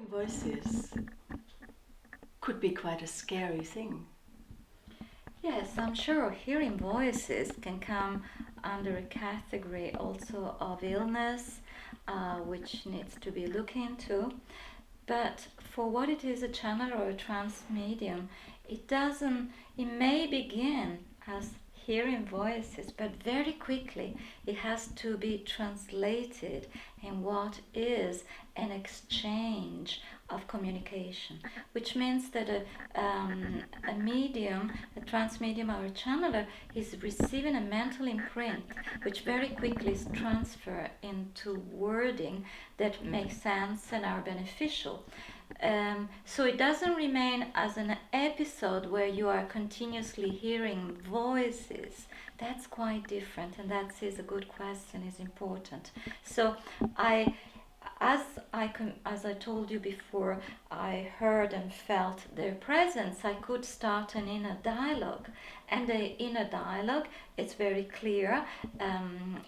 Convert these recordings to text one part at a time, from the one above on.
Hearing voices could be quite a scary thing. Yes, I'm sure hearing voices can come under a category also of illness, which needs to be looked into. But for what it is, a channel or a trance medium, it may begin as hearing voices, but very quickly it has to be translated in what is an exchange of communication, which means that a medium, a trance medium or a channeler is receiving a mental imprint, which very quickly is transferred into wording that makes sense and are beneficial. So it doesn't remain as an episode where you are continuously hearing voices. That's quite different, and that is a good question, is important. So I, as I told you before, I heard and felt their presence. I could start an inner dialogue, and the inner dialogue, it's very clear.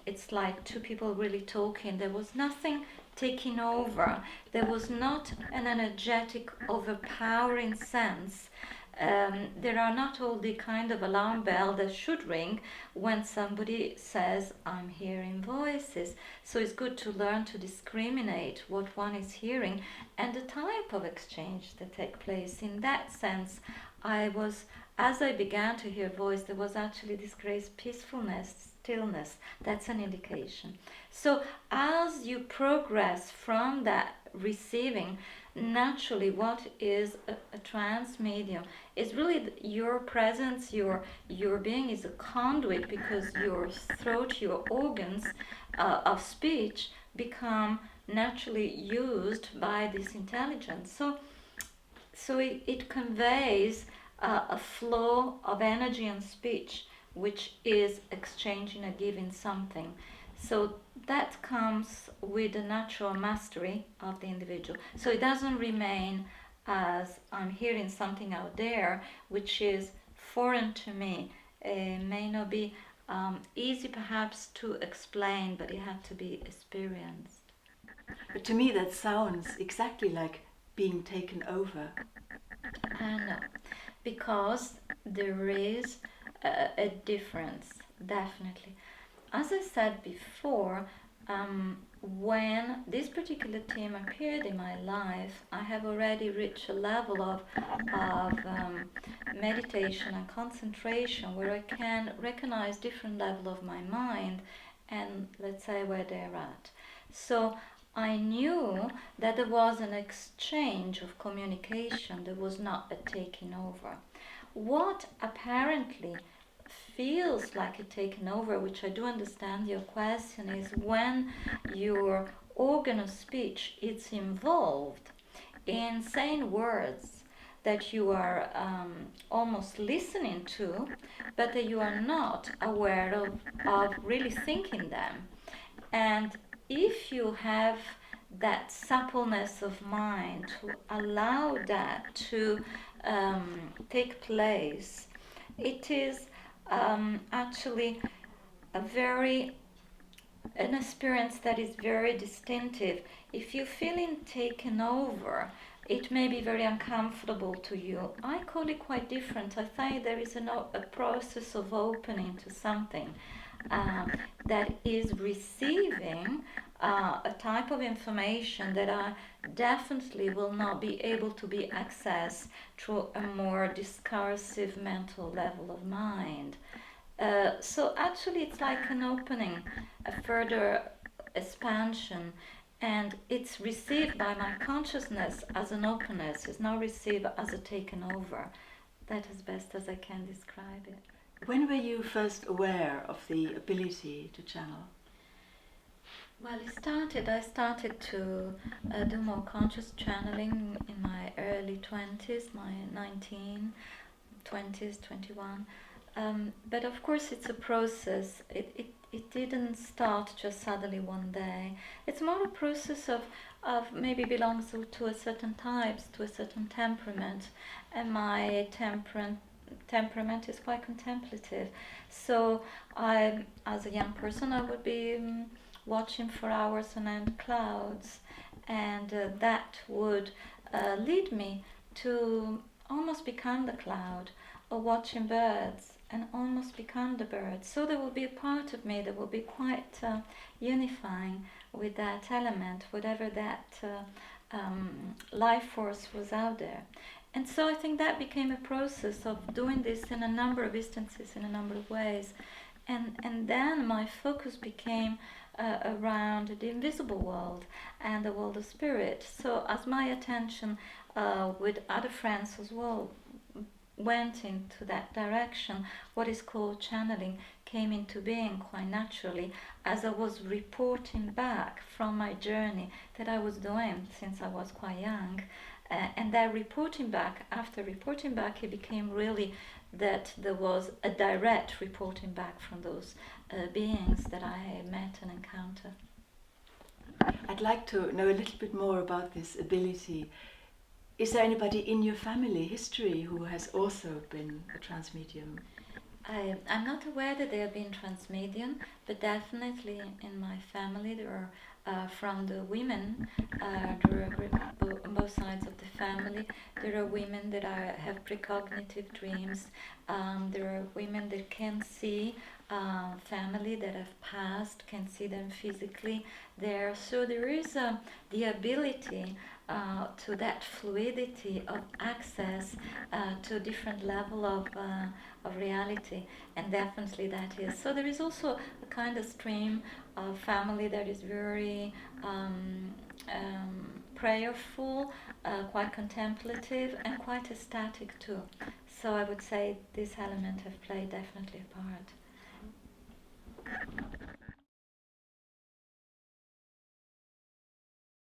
It's like two people really talking. There was nothing taking over. There was not an energetic, overpowering sense. There are not all the kind of alarm bell that should ring when somebody says, I'm hearing voices. So it's good to learn to discriminate what one is hearing and the type of exchange that take place. In that sense, as I began to hear voice, there was actually this great peacefulness, stillness. That's an indication. So as you progress from that receiving, naturally what is a trance medium is really your presence, your being is a conduit, because your throat, your organs of speech become naturally used by this intelligence. So it conveys a flow of energy and speech, which is exchanging a giving something. So that comes with the natural mastery of the individual. So it doesn't remain as I'm hearing something out there which is foreign to me. It may not be easy perhaps to explain, but it had to be experienced. But to me, that sounds exactly like being taken over. No, because there is a difference, definitely. As I said before, when this particular theme appeared in my life, I have already reached a level of meditation and concentration where I can recognize different level of my mind and let's say where they're at. So I knew that there was an exchange of communication, there was not a taking over. What apparently feels like a taken over, which I do understand your question, is when your organ of speech is involved in saying words that you are almost listening to, but that you are not aware of really thinking them. And if you have that suppleness of mind to allow that to take place, it is actually an experience that is very distinctive. If you're feeling taken over, it may be very uncomfortable to you. I call it quite different. I think there is a process of opening to something that is receiving a type of information that I definitely will not be able to be accessed through a more discursive mental level of mind. So actually it's like an opening, a further expansion, and it's received by my consciousness as an openness. It's not received as a taken over. That is best as I can describe it. When were you first aware of the ability to channel? Well, I started to do more conscious channeling in my early 20s, my 19, 20s, 21. But of course it's a process. It didn't start just suddenly one day. It's more a process of maybe belongs to a certain types, to a certain temperament. And my temperament is quite contemplative. So as a young person, I would be watching for hours on end clouds, and that would lead me to almost become the cloud, or watching birds and almost become the bird. So there will be a part of me that will be quite unifying with that element, whatever that life force was out there. And so I think that became a process of doing this in a number of instances, in a number of ways. And then my focus became around the invisible world and the world of spirit. So as my attention with other friends as well went into that direction, what is called channeling came into being quite naturally as I was reporting back from my journey that I was doing since I was quite young. And that reporting back, after reporting back, it became really that there was a direct reporting back from those beings that I met and encountered. I'd like to know a little bit more about this ability. Is there anybody in your family history who has also been a transmedium? I'm not aware that they have been transmedium, but definitely in my family there are from the women, there are on both sides of the family. There are women that have precognitive dreams. There are women that can see family that have passed, can see them physically there. So there is the ability to that fluidity of access to a different level of reality, and definitely that is. So there is also a kind of stream of family that is very prayerful, quite contemplative, and quite ecstatic too. So I would say this element have played definitely a part.